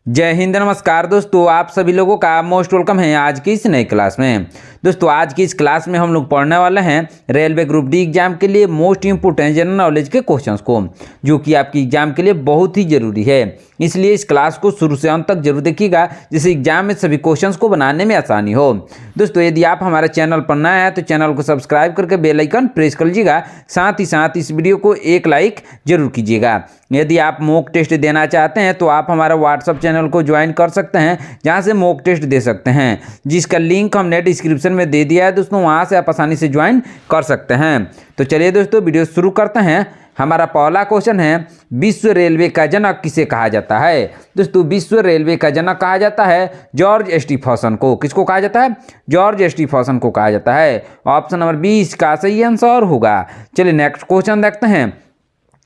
जय हिंद, नमस्कार दोस्तों। आप सभी लोगों का मोस्ट वेलकम है आज की इस नई क्लास में। दोस्तों आज की इस क्लास में हम लोग पढ़ने वाले हैं रेलवे ग्रुप डी एग्जाम के लिए मोस्ट इंपोर्टेंट जनरल नॉलेज के क्वेश्चंस को, जो कि आपकी एग्जाम के लिए बहुत ही जरूरी है। इसलिए इस क्लास को शुरू से अंत तक जरूर देखिएगा, जिससे एग्जाम में सभी क्वेश्चंस को बनाने में आसानी हो। दोस्तों यदि आप हमारे चैनल पर नए हैं तो चैनल को सब्सक्राइब करके बेल आइकन प्रेस कर लीजिएगा। साथ ही साथ इस वीडियो को एक लाइक जरूर कीजिएगा। यदि आप मॉक टेस्ट देना चाहते हैं तो आप हमारा व्हाट्सएप चैनल को ज्वाइन कर सकते हैं, जहां से मॉक टेस्ट दे सकते हैं, जिसका लिंक हमने डिस्क्रिप्शन में दे दिया है दोस्तों। वहां से आप आसानी से ज्वाइन कर सकते हैं। तो चलिए दोस्तों वीडियो शुरू करते हैं। हमारा पहला क्वेश्चन है, विश्व रेलवे का जनक किसे कहा जाता है? दोस्तों विश्व रेलवे का जनक कहा जाता है जॉर्ज स्टीफर्सन को। किसको कहा जाता है? जॉर्ज स्टीफर्सन को कहा जाता है। ऑप्शन नंबर 20 का सही आंसर होगा। चलिए नेक्स्ट क्वेश्चन देखते हैं,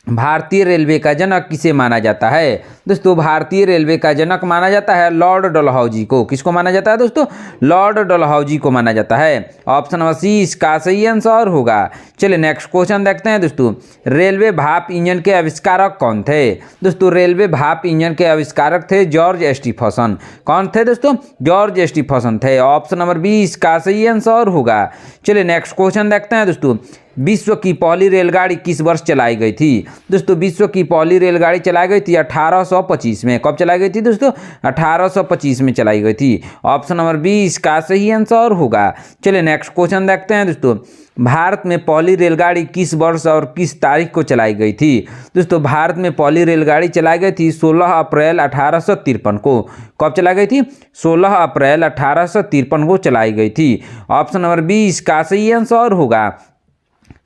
भारतीय रेलवे का जनक किसे माना जाता है? दोस्तों भारतीय रेलवे का जनक माना जाता है लॉर्ड डलहौजी को। किसको माना जाता है दोस्तों? लॉर्ड डलहौजी को माना जाता है। ऑप्शन नंबर सी इसका सही आंसर होगा। चलिए नेक्स्ट क्वेश्चन देखते हैं दोस्तों, रेलवे भाप इंजन के आविष्कारक कौन थे? दोस्तों रेलवे भाप इंजन के आविष्कारक थे जॉर्ज स्टीफर्सन। कौन थे दोस्तों? जॉर्ज स्टीफर्सन थे। ऑप्शन नंबर 20 का सही आंसर होगा। चलिए नेक्स्ट क्वेश्चन देखते हैं दोस्तों, विश्व की पहली रेलगाड़ी किस वर्ष चलाई गई थी? दोस्तों विश्व की पहली रेलगाड़ी चलाई गई थी 1825 में। कब चलाई गई थी दोस्तों? 1825 में चलाई गई थी। ऑप्शन नंबर 20 का सही आंसर होगा। चलिए नेक्स्ट क्वेश्चन देखते हैं दोस्तों, भारत में पहली रेलगाड़ी किस वर्ष और किस तारीख को चलाई गई थी? दोस्तों भारत में पहली रेलगाड़ी चलाई गई थी 16 अप्रैल 1853 को। कब चलाई गई थी? 16 अप्रैल 1853 को चलाई गई थी। ऑप्शन नंबर 20 का सही आंसर होगा।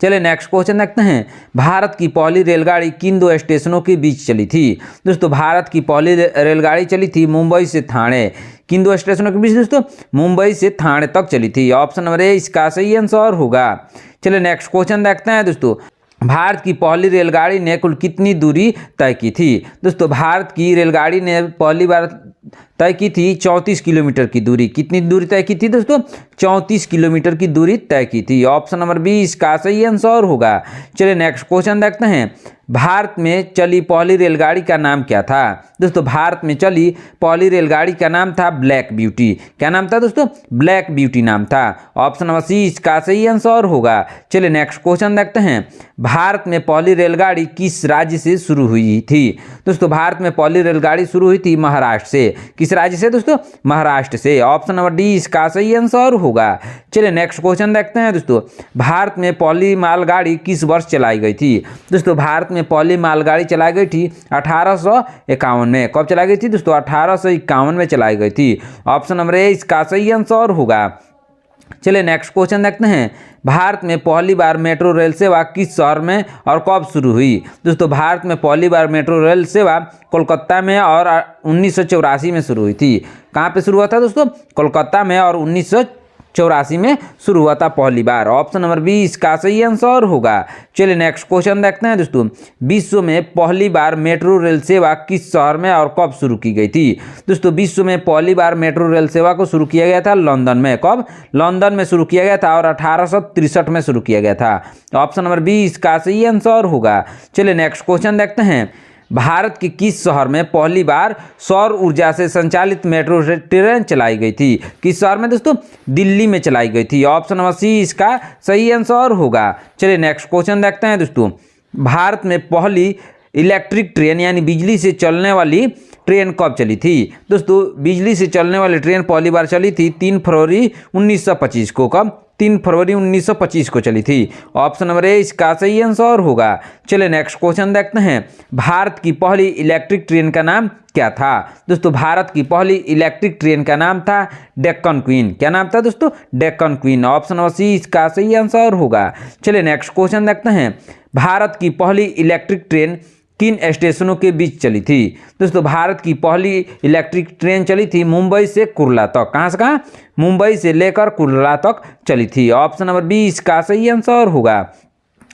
चलिए नेक्स्ट क्वेश्चन देखते हैं, भारत की पहली रेलगाड़ी किन दो स्टेशनों के बीच चली थी? दोस्तों भारत की पहली रेलगाड़ी चली थी मुंबई से ठाणे। किन दो स्टेशनों के बीच दोस्तों? मुंबई से ठाणे तक चली थी। ऑप्शन नंबर ए इसका सही आंसर होगा। चलिए नेक्स्ट क्वेश्चन देखते हैं दोस्तों, भारत की पहली रेलगाड़ी ने कुल कितनी दूरी तय की थी? दोस्तों भारत की रेलगाड़ी ने पहली बार तय की थी 34 किलोमीटर की दूरी। कितनी दूरी तय की थी दोस्तों? 34 किलोमीटर की दूरी तय की थी। ऑप्शन नंबर 20 का सही आंसर होगा। चलिए नेक्स्ट क्वेश्चन देखते हैं, भारत में चली पहली रेलगाड़ी का नाम क्या था? दोस्तों भारत में चली पहली रेलगाड़ी का नाम था ब्लैक ब्यूटी। क्या नाम था दोस्तों? ब्लैक ब्यूटी नाम था। ऑप्शन नंबर सी इसका सही आंसर होगा। चलिए नेक्स्ट क्वेश्चन देखते हैं, भारत में पहली रेलगाड़ी किस राज्य से शुरू हुई थी? दोस्तों भारत में पहली रेलगाड़ी शुरू हुई थी महाराष्ट्र से। किस राज्य से दोस्तों? महाराष्ट्र से। ऑप्शन नंबर डी इसका सही आंसर होगा। चलिए नेक्स्ट क्वेश्चन देखते हैं दोस्तों, भारत में पहली मालगाड़ी किस वर्ष चलाई गई थी? दोस्तों भारत में पहली मालगाड़ी चलाई गई थी 1851 में। कब चलाई गई थी दोस्तों? 1851 में चलाई गई थी। ऑप्शन नंबर ए इसका सही आंसर होगा। चलिए नेक्स्ट क्वेश्चन देखते हैं, भारत में पहली बार मेट्रो रेल सेवा किस शहर में और कब शुरू हुई? दोस्तों भारत में पहली बार मेट्रो रेल सेवा कोलकाता में और 1984 में शुरू हुई थी। कहाँ पे शुरू हुआ था दोस्तों? कोलकाता में, और 1984 में शुरू हुआ था पहली बार। ऑप्शन नंबर 20 का सही आंसर होगा। चलिए नेक्स्ट क्वेश्चन देखते हैं दोस्तों, विश्व में पहली बार मेट्रो रेल सेवा किस शहर में और कब शुरू की गई थी? दोस्तों विश्व में पहली बार मेट्रो रेल सेवा को शुरू किया गया था लंदन में। कब? लंदन में शुरू किया गया था, और 1863 में शुरू किया गया था। ऑप्शन नंबर 20 का सही आंसर होगा। चलिए नेक्स्ट क्वेश्चन देखते हैं, भारत के किस शहर में पहली बार सौर ऊर्जा से संचालित मेट्रो ट्रेन चलाई गई थी? किस शहर में दोस्तों? दिल्ली में चलाई गई थी। ऑप्शन नंबर सी इसका सही आंसर होगा। चलिए नेक्स्ट क्वेश्चन देखते हैं दोस्तों, भारत में पहली इलेक्ट्रिक ट्रेन यानी बिजली से चलने वाली ट्रेन कब चली थी? दोस्तों बिजली से चलने वाली ट्रेन पहली बार चली थी 3 फरवरी 1925 को। कब? 3 फरवरी 1925 को चली थी। ऑप्शन नंबर ए इसका सही आंसर होगा। चलिए नेक्स्ट क्वेश्चन देखते हैं, भारत की पहली इलेक्ट्रिक ट्रेन का नाम क्या था? दोस्तों भारत की पहली इलेक्ट्रिक ट्रेन का नाम था डेक्कन क्वीन। क्या नाम था दोस्तों? Deccan Queen. Option number C इसका सही आंसर होगा। चलिए नेक्स्ट क्वेश्चन देखते हैं, भारत की पहली इलेक्ट्रिक ट्रेन किन स्टेशनों के बीच चली थी? दोस्तों भारत की पहली इलेक्ट्रिक ट्रेन चली थी मुंबई से कुर्ला तक। कहाँ से कहाँ? मुंबई से लेकर कुर्ला तक चली थी। ऑप्शन नंबर 20 का सही आंसर होगा।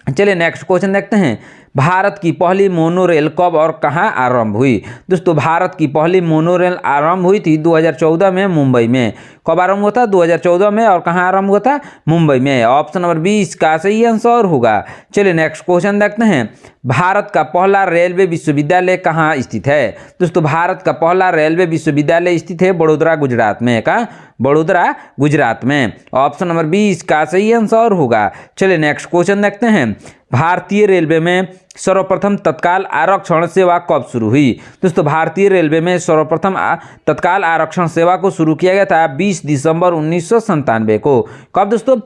चलिए नेक्स्ट क्वेश्चन देखते हैं, भारत की पहली मोनोरेल कब और कहाँ आरंभ हुई? दोस्तों भारत की पहली मोनोरेल आरंभ हुई थी 2014 में मुंबई में। कब आरंभ हुआ था? 2014 में। और कहाँ आरंभ हुआ था? मुंबई में। ऑप्शन नंबर 20 का सही आंसर होगा। चलिए नेक्स्ट क्वेश्चन देखते हैं। भारत का पहला रेलवे विश्वविद्यालय कहाँ स्थित है? दोस्तों भारत का पहला रेलवे विश्वविद्यालय स्थित है बड़ोदरा गुजरात में। कहाँ? बड़ोदरा गुजरात में। ऑप्शन नंबर 20 का सही आंसर होगा। चलिए नेक्स्ट क्वेश्चन देखते हैं। भारतीय रेलवे में सर्वप्रथम तत्काल आरक्षण सेवा कब शुरू हुई? दोस्तों भारतीय रेलवे में सर्वप्रथम तत्काल आरक्षण सेवा को शुरू किया गया था 20 दिसंबर 1997 को। कब दोस्तों?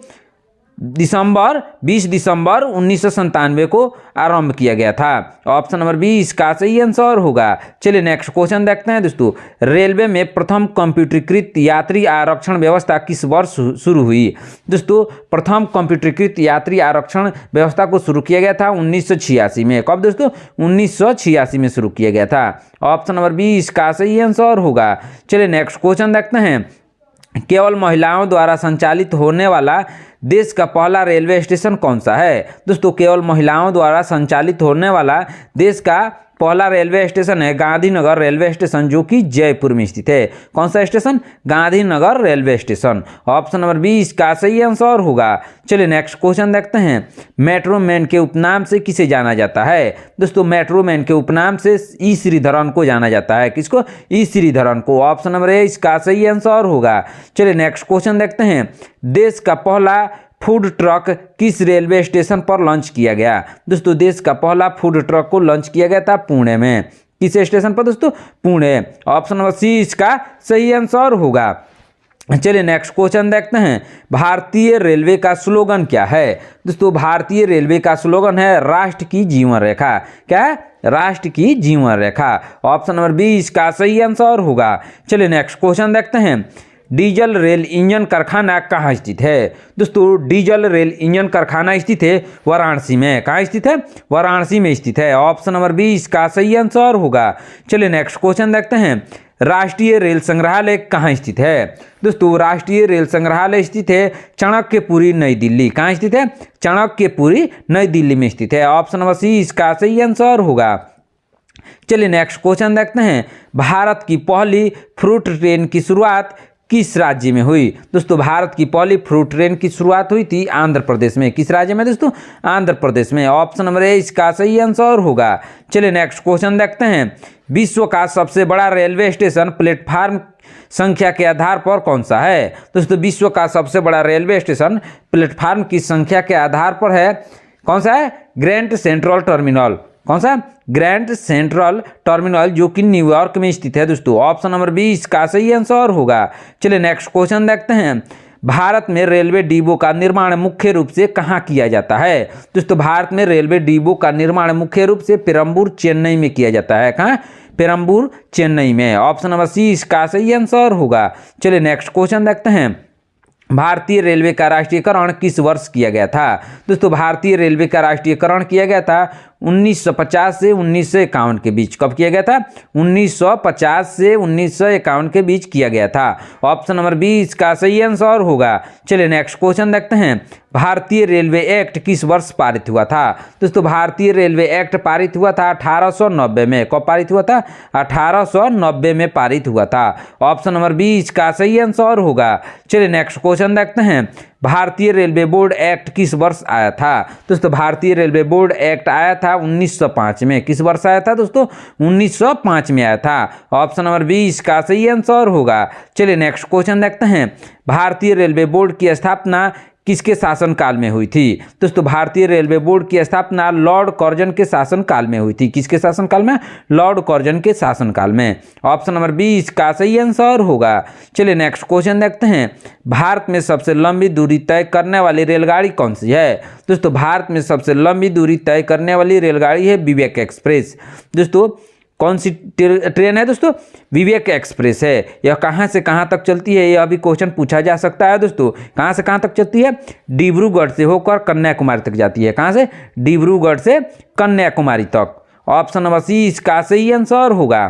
20 दिसंबर 1997 को आरंभ किया गया था। ऑप्शन नंबर 20 का सही आंसर होगा। चलिए नेक्स्ट क्वेश्चन देखते हैं दोस्तों। रेलवे में प्रथम कंप्यूटरीकृत यात्री आरक्षण व्यवस्था किस वर्ष शुरू हुई? दोस्तों प्रथम कंप्यूटरीकृत यात्री आरक्षण व्यवस्था को शुरू किया गया था 1986 में। कब दोस्तों? 1986 में शुरू किया गया था। ऑप्शन नंबर 20 का सही आंसर होगा। चलिए नेक्स्ट क्वेश्चन देखते हैं। केवल महिलाओं द्वारा संचालित होने वाला देश का पहला रेलवे स्टेशन कौन सा है? दोस्तों केवल महिलाओं द्वारा संचालित होने वाला देश का पहला रेलवे स्टेशन है गांधीनगर रेलवे स्टेशन, जो कि जयपुर में स्थित है। कौन सा station? Gandhinagar railway station. Option number 20 का सही आंसर होगा। चलिए नेक्स्ट क्वेश्चन देखते हैं। मेट्रो मैन के उपनाम से किसे जाना जाता है? दोस्तों मेट्रो मैन के उपनाम से ई श्रीधरन को जाना जाता है। किसको? ई श्रीधरन को। ऑप्शन नंबर 20 का सही आंसर होगा। चलिए नेक्स्ट क्वेश्चन देखते हैं। देश का पहला फूड ट्रक किस रेलवे स्टेशन पर लॉन्च किया गया? दोस्तों देश का पहला फूड ट्रक को लॉन्च किया गया था पुणे में। किस स्टेशन पर दोस्तों? पुणे। ऑप्शन नंबर सी इसका सही आंसर होगा। चलिए नेक्स्ट क्वेश्चन देखते हैं। भारतीय रेलवे का स्लोगन क्या है? दोस्तों भारतीय रेलवे का स्लोगन है राष्ट्र की जीवन रेखा। क्या है? राष्ट्र की जीवन रेखा। ऑप्शन नंबर 20 का सही आंसर होगा। चलिए नेक्स्ट क्वेश्चन देखते हैं। डीजल रेल इंजन कारखाना कहाँ स्थित है? दोस्तों डीजल रेल इंजन कारखाना स्थित है वाराणसी में। कहाँ स्थित है? वाराणसी में स्थित है। ऑप्शन नंबर 20 का सही आंसर होगा। चलिए नेक्स्ट क्वेश्चन देखते हैं। राष्ट्रीय रेल संग्रहालय कहाँ स्थित है? दोस्तों राष्ट्रीय रेल संग्रहालय स्थित है चाणक्यपुरी नई दिल्ली। कहाँ स्थित है? चाणक्यपुरी नई दिल्ली में स्थित है। ऑप्शन नंबर सी इसका सही आंसर होगा। चलिए नेक्स्ट क्वेश्चन देखते हैं। भारत की पहली फ्रूट ट्रेन की शुरुआत किस राज्य में हुई? दोस्तों भारत की पहली फ्रूट ट्रेन की शुरुआत हुई थी आंध्र प्रदेश में। किस राज्य में दोस्तों? आंध्र प्रदेश में। ऑप्शन नंबर ए इसका सही आंसर होगा। चलिए नेक्स्ट क्वेश्चन देखते हैं। विश्व का सबसे बड़ा रेलवे स्टेशन प्लेटफार्म संख्या के आधार पर कौन सा है? दोस्तों विश्व का सबसे बड़ा रेलवे स्टेशन प्लेटफार्म की संख्या के आधार पर है। कौन सा है? Grand central terminal. कौन सा? ग्रैंड सेंट्रल टर्मिनल, जो कि न्यूयॉर्क में स्थित है दोस्तों। ऑप्शन नंबर 20 का सही आंसर होगा। चलिए नेक्स्ट क्वेश्चन देखते हैं। भारत में रेलवे डिब्बों का निर्माण मुख्य रूप से कहाँ किया जाता है? दोस्तों भारत में रेलवे डिब्बों का निर्माण मुख्य रूप से पेरम्बूर चेन्नई में किया जाता है। कहाँ? पेरम्बूर चेन्नई में। ऑप्शन नंबर सी इसका सही आंसर होगा। चलिए नेक्स्ट क्वेश्चन देखते हैं। भारतीय रेलवे का राष्ट्रीयकरण किस वर्ष किया गया था? दोस्तों भारतीय रेलवे का राष्ट्रीयकरण किया गया था 1950 से 1951 के बीच। कब किया गया था? 1950 से 1951 के बीच किया गया था। ऑप्शन नंबर 20 का सही आंसर होगा। चलिए नेक्स्ट क्वेश्चन देखते हैं। भारतीय रेलवे एक्ट किस वर्ष पारित हुआ था? दोस्तों भारतीय रेलवे एक्ट पारित हुआ था 1890 में। कब पारित हुआ था? 1890 में पारित हुआ था। ऑप्शन नंबर 20 का सही आंसर होगा। चलिए नेक्स्ट क्वेश्चन देखते हैं। भारतीय रेलवे बोर्ड एक्ट किस वर्ष आया था? दोस्तों भारतीय रेलवे बोर्ड एक्ट आया था 1905 में। किस वर्ष आया था दोस्तों? 1905 में आया था। ऑप्शन नंबर 20 का सही आंसर होगा। चलिए नेक्स्ट क्वेश्चन देखते हैं। भारतीय रेलवे बोर्ड की स्थापना किसके शासनकाल में हुई थी? दोस्तों भारतीय रेलवे बोर्ड की स्थापना लॉर्ड कर्जन के शासनकाल में हुई थी। किसके शासनकाल में? लॉर्ड कर्जन के शासनकाल में। ऑप्शन नंबर 20 का सही आंसर होगा। चलिए नेक्स्ट क्वेश्चन देखते हैं। भारत में सबसे लंबी दूरी तय करने वाली रेलगाड़ी कौन सी है? दोस्तों भारत में सबसे लंबी दूरी तय करने वाली रेलगाड़ी है विवेक एक्सप्रेस। दोस्तों कौन सी ट्रेन है दोस्तों? विवेक एक्सप्रेस है। यह कहाँ से कहाँ तक चलती है? यह अभी क्वेश्चन पूछा जा सकता है दोस्तों। कहाँ से कहाँ तक चलती है? डिब्रूगढ़ से होकर कन्याकुमारी तक जाती है। कहाँ से? डिब्रूगढ़ से कन्याकुमारी तक। ऑप्शन नंबर सी इसका सही आंसर होगा।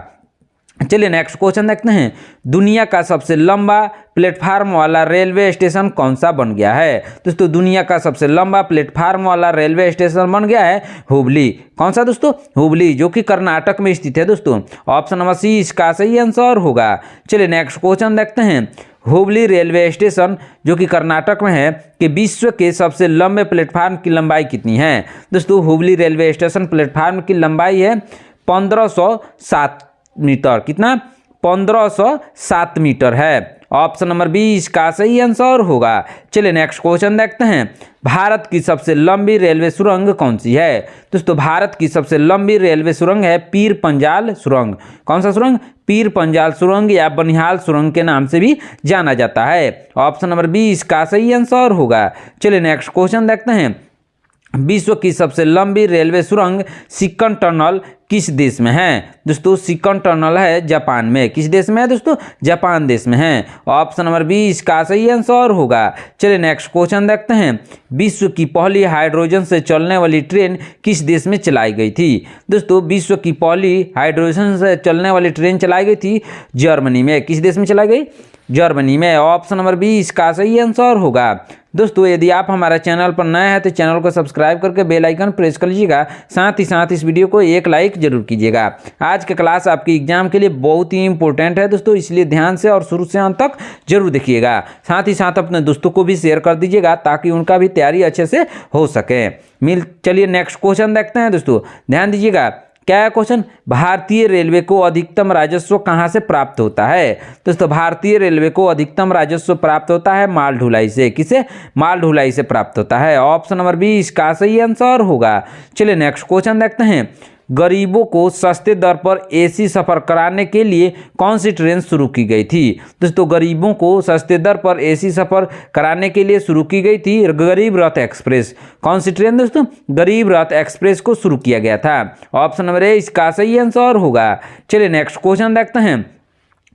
चलिए नेक्स्ट क्वेश्चन देखते हैं। दुनिया का सबसे लंबा प्लेटफार्म वाला रेलवे स्टेशन कौन सा बन गया है? दोस्तों दुनिया का सबसे लंबा प्लेटफार्म वाला रेलवे स्टेशन बन गया है हुबली। कौन सा दोस्तों? हुबली, जो कि कर्नाटक में स्थित है दोस्तों। ऑप्शन नंबर सी इसका सही आंसर होगा। चलिए नेक्स्ट क्वेश्चन देखते हैं। हुबली रेलवे स्टेशन जो कि कर्नाटक में है कि विश्व के सबसे लंबे प्लेटफार्म की लंबाई कितनी है? दोस्तों हुबली रेलवे स्टेशन प्लेटफार्म की लंबाई है 1507 मीटर। कितना? 1507 मीटर है। ऑप्शन नंबर बी इसका सही आंसर होगा। चलिए नेक्स्ट क्वेश्चन देखते हैं। भारत की सबसे लंबी रेलवे सुरंग कौन सी है? दोस्तों भारत की सबसे लंबी रेलवे सुरंग है पीर पंजाल सुरंग। कौन सा सुरंग? पीर पंजाल सुरंग या बनिहाल सुरंग के नाम से भी जाना जाता है। ऑप्शन नंबर बी इसका सही आंसर होगा। चलिए नेक्स्ट क्वेश्चन देखते हैं। विश्व की सबसे लंबी रेलवे सुरंग सिक्कन टनल किस देश में है? दोस्तों सिक्कन टनल है जापान में। किस देश में है दोस्तों? जापान देश में है। ऑप्शन नंबर बी इसका सही आंसर होगा। चलिए नेक्स्ट क्वेश्चन देखते हैं। विश्व की पहली हाइड्रोजन से चलने वाली ट्रेन किस देश में चलाई गई थी? दोस्तों विश्व की पहली हाइड्रोजन से चलने वाली ट्रेन चलाई गई थी जर्मनी में। किस देश में चलाई गई? जर्मनी में। ऑप्शन नंबर बी इसका सही आंसर होगा। दोस्तों यदि आप हमारे चैनल पर नए हैं तो चैनल को सब्सक्राइब करके बेल आइकन प्रेस कर लीजिएगा। साथ ही साथ इस वीडियो को एक लाइक जरूर कीजिएगा। आज का क्लास आपके एग्जाम के लिए बहुत ही इंपॉर्टेंट है दोस्तों, इसलिए ध्यान से और शुरू से अंत तक जरूर देखिएगा। साथ ही साथ अपने दोस्तों को भी शेयर कर दीजिएगा ताकि उनका भी तैयारी अच्छे से हो सके। चलिए नेक्स्ट क्वेश्चन देखते हैं दोस्तों, ध्यान दीजिएगा। क्या है क्वेश्चन? भारतीय रेलवे को अधिकतम राजस्व कहां से प्राप्त होता है? दोस्तों भारतीय रेलवे को अधिकतम राजस्व प्राप्त होता है माल ढुलाई से। किसे? माल ढुलाई से प्राप्त होता है। ऑप्शन नंबर बी इसका सही आंसर होगा। चलिए नेक्स्ट क्वेश्चन देखते हैं। गरीबों को सस्ते दर पर एसी सफर कराने के लिए कौन सी ट्रेन शुरू की गई थी? दोस्तों गरीबों को सस्ते दर पर एसी सफर कराने के लिए शुरू की गई थी गरीब रथ एक्सप्रेस। कौन सी ट्रेन दोस्तों? गरीब रथ एक्सप्रेस को शुरू किया गया था। ऑप्शन नंबर ए इसका सही आंसर होगा। चलिए नेक्स्ट क्वेश्चन देखते हैं।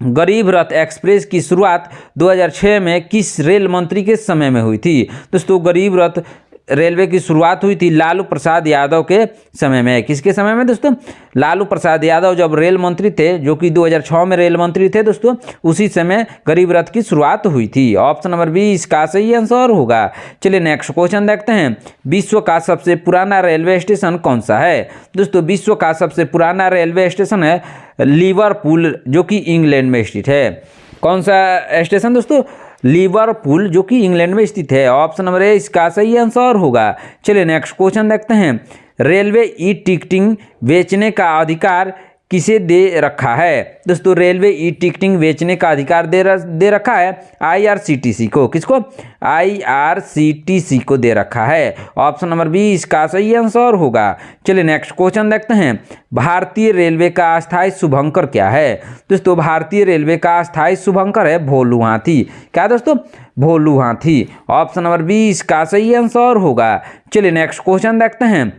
गरीब रथ एक्सप्रेस की शुरुआत 2006 में किस रेल मंत्री के समय में हुई थी? दोस्तों गरीब रथ रेलवे की शुरुआत हुई थी लालू प्रसाद यादव के समय में। किसके समय में दोस्तों? लालू प्रसाद यादव जब रेल मंत्री थे, जो कि 2006 में रेल मंत्री थे दोस्तों, उसी समय गरीब रथ की शुरुआत हुई थी। ऑप्शन नंबर बी इसका सही आंसर होगा। चलिए नेक्स्ट क्वेश्चन देखते हैं। विश्व का सबसे पुराना रेलवे स्टेशन कौन सा है? दोस्तों विश्व का सबसे पुराना रेलवे स्टेशन है लिवरपूल, जो कि इंग्लैंड में स्थित है। कौन सा स्टेशन दोस्तों? लिवरपूल, जो कि इंग्लैंड में स्थित है। ऑप्शन नंबर ए इसका सही आंसर होगा। चलिए नेक्स्ट क्वेश्चन देखते हैं। रेलवे ई टिकटिंग बेचने का अधिकार किसे दे रखा है? दोस्तों रेलवे ई टिकटिंग बेचने का अधिकार दे रखा है IRCTC को। किसको? IRCTC को दे रखा है। ऑप्शन नंबर बी इसका सही आंसर होगा। चलिए नेक्स्ट क्वेश्चन देखते हैं। भारतीय रेलवे का अस्थायी शुभंकर क्या है? दोस्तों भारतीय रेलवे का अस्थायी शुभंकर है भोलू हाथी। क्या दोस्तों? भोलू हाथी। ऑप्शन नंबर बी इसका सही आंसर होगा। चलिए नेक्स्ट क्वेश्चन देखते हैं।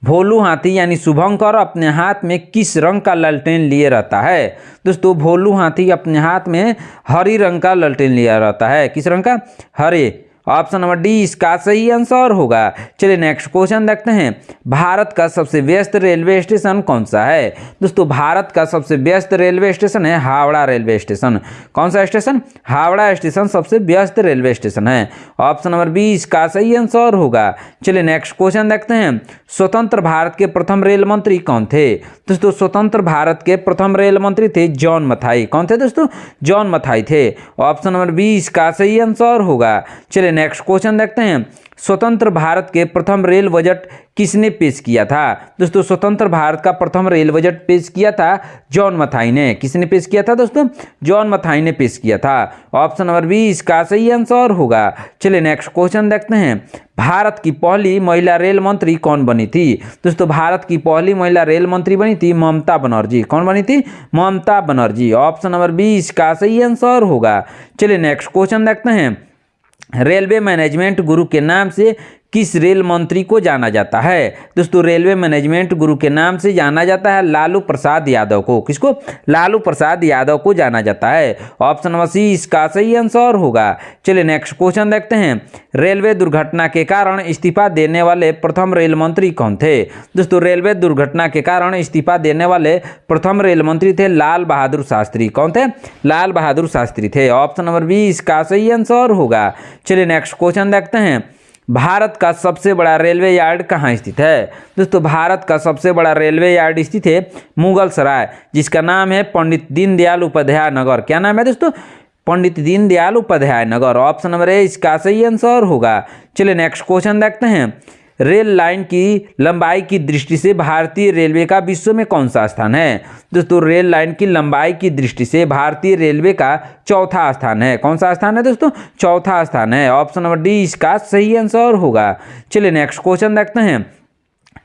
भोलू हाथी यानी शुभंकर अपने हाथ में किस रंग का लालटेन लिए रहता है? दोस्तों भोलू हाथी अपने हाथ में हरी रंग का लालटेन लिया रहता है। किस रंग का? हरे। ऑप्शन नंबर डी इसका सही आंसर होगा। चलिए नेक्स्ट क्वेश्चन देखते हैं। भारत का सबसे व्यस्त रेलवे स्टेशन कौन सा है? दोस्तों भारत का सबसे व्यस्त रेलवे स्टेशन है हावड़ा रेलवे स्टेशन। कौन सा स्टेशन? हावड़ा स्टेशन सबसे व्यस्त रेलवे स्टेशन है। ऑप्शन नंबर बी इसका सही आंसर होगा। चलिए नेक्स्ट क्वेश्चन देखते हैं। स्वतंत्र भारत के प्रथम रेल मंत्री कौन थे? दोस्तों स्वतंत्र भारत के प्रथम रेल मंत्री थे जॉन मथाई। कौन थे दोस्तों? जॉन मथाई थे। ऑप्शन नंबर बी इसका सही आंसर होगा। चलिए नेक्स्ट क्वेश्चन देखते हैं। स्वतंत्र भारत के प्रथम रेल बजट किसने पेश किया था? दोस्तों स्वतंत्र भारत का प्रथम रेल बजट पेश किया था जॉन मथाई ने। किसने पेश किया था दोस्तों? जॉन मथाई ने पेश किया था। ऑप्शन नंबर बी इसका सही आंसर होगा। चलिए नेक्स्ट क्वेश्चन देखते हैं। भारत की पहली महिला रेल मंत्री कौन बनी थी? दोस्तों भारत की पहली महिला रेल मंत्री बनी थी ममता बनर्जी। कौन बनी थी? Mamata Banerjee. Option number B इसका सही आंसर होगा। चलिए नेक्स्ट क्वेश्चन देखते हैं। रेलवे मैनेजमेंट गुरु के नाम से किस रेल मंत्री को जाना जाता है? दोस्तों रेलवे मैनेजमेंट गुरु के नाम से जाना जाता है लालू प्रसाद यादव को। किसको? लालू प्रसाद यादव को जाना जाता है। ऑप्शन नंबर सी इसका सही आंसर होगा। चलिए नेक्स्ट क्वेश्चन देखते हैं। रेलवे दुर्घटना के कारण इस्तीफा देने वाले प्रथम रेल मंत्री कौन थे? दोस्तों रेलवे दुर्घटना के कारण इस्तीफा देने वाले प्रथम रेल मंत्री थे लाल बहादुर शास्त्री। कौन थे? लाल बहादुर शास्त्री थे। ऑप्शन नंबर बी इसका सही आंसर होगा। चलिए नेक्स्ट क्वेश्चन देखते हैं। भारत का सबसे बड़ा रेलवे यार्ड कहाँ स्थित है? दोस्तों भारत का सबसे बड़ा रेलवे यार्ड स्थित है मुगल सराय, जिसका नाम है पंडित दीनदयाल उपाध्याय नगर। क्या नाम है दोस्तों? पंडित दीनदयाल उपाध्याय नगर। ऑप्शन नंबर ए इसका सही आंसर होगा। चलिए नेक्स्ट क्वेश्चन देखते हैं। रेल लाइन की लंबाई की दृष्टि से भारतीय रेलवे का विश्व में कौन सा स्थान है? दोस्तों रेल लाइन की लंबाई की दृष्टि से भारतीय रेलवे का चौथा स्थान है। कौन सा स्थान है दोस्तों? चौथा स्थान है। ऑप्शन नंबर डी इसका सही आंसर होगा। चलिए नेक्स्ट क्वेश्चन देखते हैं।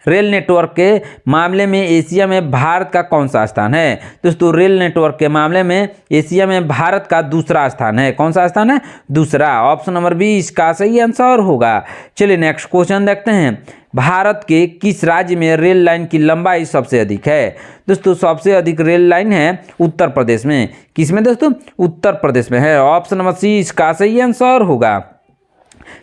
रेल नेटवर्क के मामले में एशिया में भारत का कौन सा स्थान है? दोस्तों रेल नेटवर्क के मामले में एशिया में भारत का दूसरा स्थान है। कौन सा स्थान है? दूसरा। ऑप्शन नंबर बी इसका सही आंसर होगा। चलिए नेक्स्ट क्वेश्चन देखते हैं। भारत के किस राज्य में रेल लाइन की लंबाई सबसे अधिक है? दोस्तों सबसे अधिक रेल लाइन है उत्तर प्रदेश में। किसमें दोस्तों? उत्तर प्रदेश में है। ऑप्शन नंबर सी इसका सही आंसर होगा।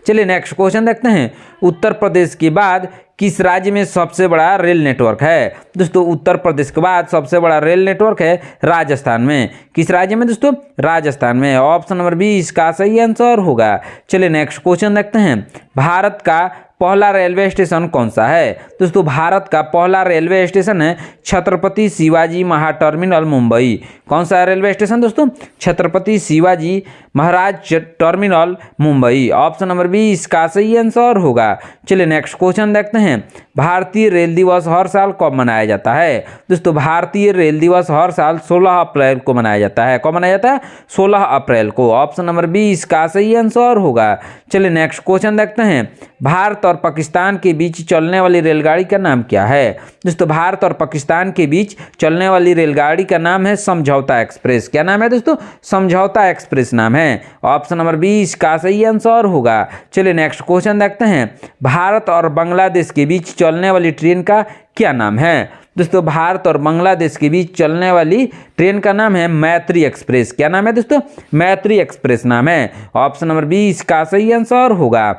चलिए नेक्स्ट क्वेश्चन देखते हैं। उत्तर प्रदेश के बाद किस राज्य में सबसे बड़ा रेल नेटवर्क है? दोस्तों उत्तर प्रदेश के बाद सबसे बड़ा रेल नेटवर्क है राजस्थान में। किस राज्य में दोस्तों? राजस्थान में। ऑप्शन नंबर बी इसका सही आंसर होगा। चलिए नेक्स्ट क्वेश्चन देखते हैं। भारत का पहला रेलवे स्टेशन कौन सा है? दोस्तों भारत का पहला रेलवे स्टेशन है छत्रपति शिवाजी महाटर्मिनल मुंबई। कौन सा रेलवे स्टेशन दोस्तों? Chhatrapati Shivaji Maharaj terminal Mumbai. Option number B इसका सही आंसर होगा। चलिए नेक्स्ट क्वेश्चन देखते हैं। भारतीय रेल दिवस हर साल कब मनाया जाता है? दोस्तों भारतीय रेल दिवस हर साल 16 अप्रैल को मनाया जाता है। कब मनाया जाता है? 16 अप्रैल को। ऑप्शन नंबर बी इसका सही आंसर होगा। चलिए नेक्स्ट क्वेश्चन देखते हैं। भारत और पाकिस्तान के बीच चलने वाली रेलगाड़ी का नाम क्या है? दोस्तों भारत और पाकिस्तान के बीच चलने वाली रेलगाड़ी का नाम है समझौता एक्सप्रेस। क्या नाम है दोस्तों? समझौता एक्सप्रेस नाम है। ऑप्शन नंबर बी इसका सही आंसर होगा। चलिए नेक्स्ट क्वेश्चन देखते हैं। भारत और बांग्लादेश के बीच चलने वाली ट्रेन का क्या नाम है? दोस्तों भारत और बांग्लादेश के बीच चलने वाली ट्रेन का नाम है मैत्री एक्सप्रेस। क्या नाम है दोस्तों? मैत्री एक्सप्रेस नाम है। ऑप्शन नंबर बी इसका सही आंसर होगा।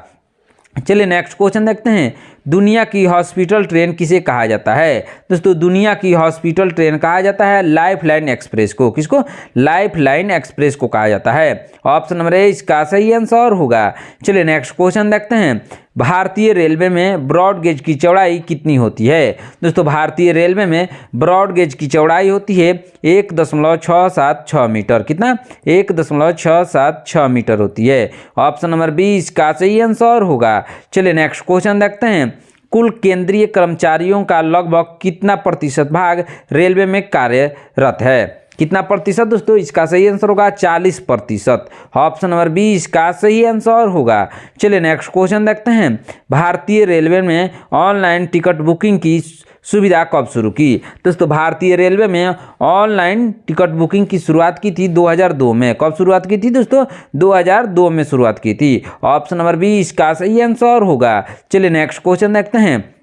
चलिए नेक्स्ट क्वेश्चन देखते हैं। दुनिया की हॉस्पिटल ट्रेन किसे कहा जाता है? दोस्तों दुनिया की हॉस्पिटल ट्रेन कहा जाता है लाइफ लाइन एक्सप्रेस को। किसको? लाइफ लाइन एक्सप्रेस को कहा जाता है। ऑप्शन नंबर ए इसका सही आंसर होगा। चलिए नेक्स्ट क्वेश्चन देखते हैं। भारतीय रेलवे में ब्रॉड गेज की चौड़ाई कितनी होती है? दोस्तों भारतीय रेलवे में ब्रॉड गेज की चौड़ाई होती है 1.676 मीटर। कितना? 1.676 मीटर होती है। ऑप्शन नंबर बी इसका सही आंसर होगा। चलिए नेक्स्ट क्वेश्चन देखते हैं। कुल केंद्रीय कर्मचारियों का लगभग कितना प्रतिशत भाग रेलवे में कार्यरत है? कितना प्रतिशत दोस्तों? इसका सही आंसर होगा 40%। ऑप्शन नंबर बी इसका सही आंसर होगा। चलिए नेक्स्ट क्वेश्चन देखते हैं। भारतीय रेलवे में ऑनलाइन टिकट बुकिंग की सुविधा कब शुरू की? दोस्तों भारतीय रेलवे में ऑनलाइन टिकट बुकिंग की शुरुआत की थी 2002 में। कब शुरुआत की थी दोस्तों? 2002 में शुरुआत की थी। ऑप्शन नंबर बी इसका सही आंसर होगा। चलिए नेक्स्ट क्वेश्चन देखते हैं।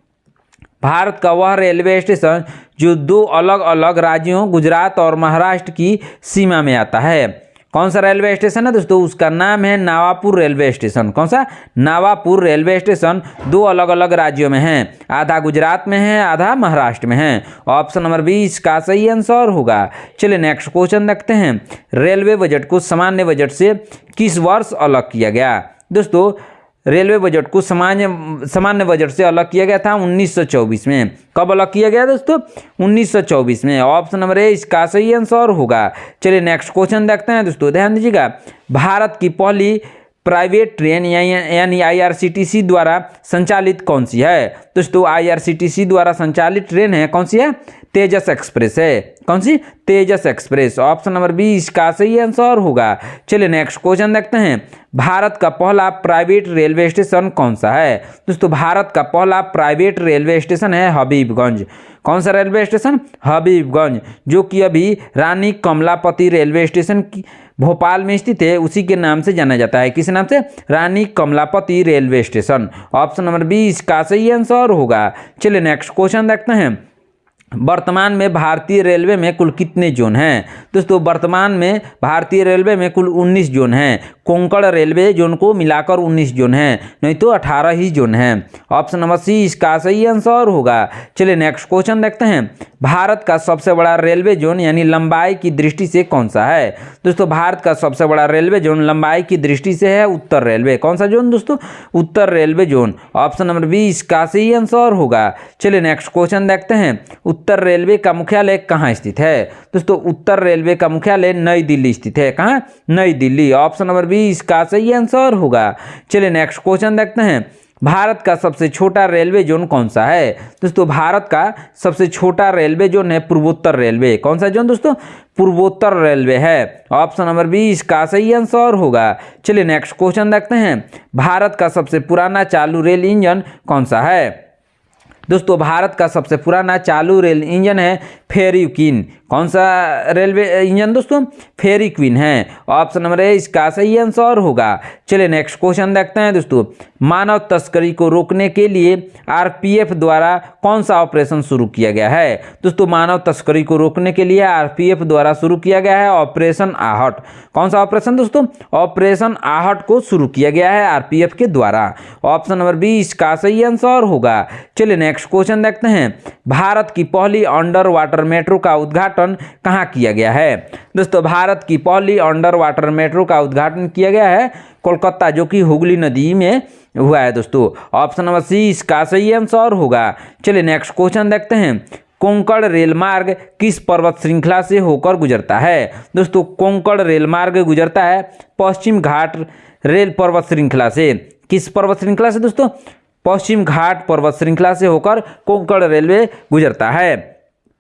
भारत का वह रेलवे स्टेशन जो दो अलग अलग राज्यों गुजरात और महाराष्ट्र की सीमा में आता है, कौन सा रेलवे स्टेशन है दोस्तों? उसका नाम है नावापुर रेलवे स्टेशन। कौन सा? नावापुर रेलवे स्टेशन दो अलग अलग राज्यों में है। आधा गुजरात में है, आधा महाराष्ट्र में है। ऑप्शन नंबर बी इसका सही आंसर होगा। चलिए नेक्स्ट क्वेश्चन देखते हैं। रेलवे बजट को सामान्य बजट से किस वर्ष अलग किया गया? दोस्तों रेलवे बजट को सामान्य बजट से अलग किया गया था 1924 में। कब अलग किया गया दोस्तों? 1924 में। ऑप्शन नंबर ए इसका सही आंसर होगा। चलिए नेक्स्ट क्वेश्चन देखते हैं दोस्तों, ध्यान दीजिएगा। भारत की पहली प्राइवेट ट्रेन यानी IRCTC द्वारा संचालित कौन सी है? दोस्तों IRCTC द्वारा संचालित ट्रेन है कौन सी है? तेजस एक्सप्रेस है। कौन सी? तेजस एक्सप्रेस। ऑप्शन नंबर बी इसका सही आंसर होगा। चलिए नेक्स्ट क्वेश्चन देखते हैं। भारत का पहला प्राइवेट रेलवे स्टेशन कौन सा है? दोस्तों भारत का पहला प्राइवेट रेलवे स्टेशन है हबीबगंज। कौन सा रेलवे स्टेशन? हबीबगंज, जो कि अभी रानी कमलापति रेलवे स्टेशन की भोपाल में स्थित है, उसी के नाम से जाना जाता है। किस नाम से? Rani Kamlapati railway station. Option number B इसका सही आंसर होगा। चलिए नेक्स्ट क्वेश्चन देखते हैं। वर्तमान में भारतीय रेलवे में कुल कितने जोन हैं? दोस्तों वर्तमान में भारतीय रेलवे में कुल 19 जोन हैं। कोंकण रेलवे जोन को मिलाकर 19 जोन हैं, नहीं तो 18 ही जोन हैं। ऑप्शन नंबर सी इसका सही आंसर होगा। चलिए नेक्स्ट क्वेश्चन देखते हैं। भारत का सबसे बड़ा रेलवे जोन यानी लंबाई की दृष्टि से कौन सा है? दोस्तों भारत का सबसे बड़ा रेलवे जोन लंबाई की दृष्टि से है उत्तर रेलवे। कौन सा जोन दोस्तों? उत्तर railway zone. Option number B इसका सही आंसर होगा। चलिए नेक्स्ट क्वेश्चन देखते हैं। उत्तर रेलवे का मुख्यालय कहाँ स्थित है? दोस्तों उत्तर रेलवे का मुख्यालय नई दिल्ली स्थित है। कहाँ? नई दिल्ली। ऑप्शन नंबर बी इसका सही आंसर होगा। चलिए नेक्स्ट क्वेश्चन देखते हैं। भारत का सबसे छोटा रेलवे जोन कौन सा है? दोस्तों भारत का सबसे छोटा रेलवे जोन है पूर्वोत्तर रेलवे। कौन सा जोन दोस्तों? पूर्वोत्तर रेलवे है। ऑप्शन नंबर बी इसका सही आंसर होगा। चलिए नेक्स्ट क्वेश्चन देखते हैं। भारत का सबसे पुराना चालू रेल इंजन कौन सा है? दोस्तों भारत का सबसे पुराना चालू रेल इंजन है फेरी क्वीन। कौन सा रेलवे इंजन दोस्तों? फेरी क्वीन है। ऑप्शन नंबर ए इसका सही आंसर होगा। चलिए नेक्स्ट क्वेश्चन देखते हैं दोस्तों। मानव तस्करी को रोकने के लिए आरपीएफ द्वारा कौन सा ऑपरेशन शुरू किया गया है? दोस्तों मानव तस्करी को रोकने के लिए आरपीएफ द्वारा शुरू किया गया है ऑपरेशन आहट। कौन सा ऑपरेशन दोस्तों? ऑपरेशन आहट को शुरू किया गया है आरपीएफ के द्वारा। ऑप्शन नंबर बी इसका सही आंसर होगा। चलिए नेक्स्ट क्वेश्चन देखते हैं। भारत की पहली अंडर वाटर मेट्रो का उद्घाटन कहाँ किया गया है? दोस्तों भारत की पहली अंडर वाटर मेट्रो का उद्घाटन किया गया है कोलकाता, जो कि हुगली नदी में हुआ है दोस्तों। ऑप्शन नंबर सी इसका सही आंसर होगा। चलिए नेक्स्ट क्वेश्चन देखते हैं। कोंकण रेल मार्ग किस पर्वत श्रृंखला से होकर गुजरता है? दोस्तों कोंकण रेल मार्ग गुजरता है पश्चिम घाट रेल पर्वत श्रृंखला से। किस पर्वत श्रृंखला से दोस्तों? पश्चिम घाट पर्वत श्रृंखला से होकर कोंकण रेलवे गुजरता है।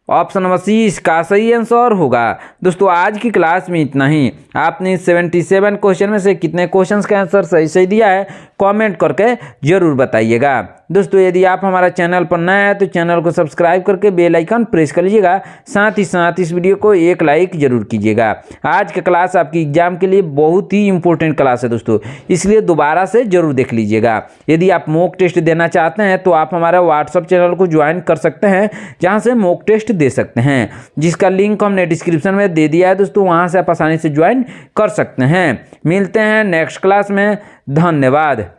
ऑप्शन नंबर सी इसका सही आंसर होगा। दोस्तों आज की क्लास में इतना ही। आपने 77 क्वेश्चन में से कितने क्वेश्चंस का आंसर सही सही दिया है कमेंट करके जरूर बताइएगा। दोस्तों यदि आप हमारा चैनल पर नए हैं तो चैनल को सब्सक्राइब करके बेल आइकन प्रेस कर लीजिएगा। साथ ही साथ इस वीडियो को एक लाइक जरूर कीजिएगा। आज का क्लास आपकी एग्जाम के लिए बहुत ही इंपॉर्टेंट क्लास है दोस्तों, इसलिए दोबारा से जरूर देख लीजिएगा। यदि आप मॉक टेस्ट देना चाहते हैं तो आप हमारा व्हाट्सअप चैनल को ज्वाइन कर सकते हैं, जहाँ से मॉक टेस्ट दे सकते हैं, जिसका लिंक हमने डिस्क्रिप्शन में दे दिया है दोस्तों। वहाँ से आप आसानी से ज्वाइन कर सकते हैं। मिलते हैं नेक्स्ट क्लास में। धन्यवाद।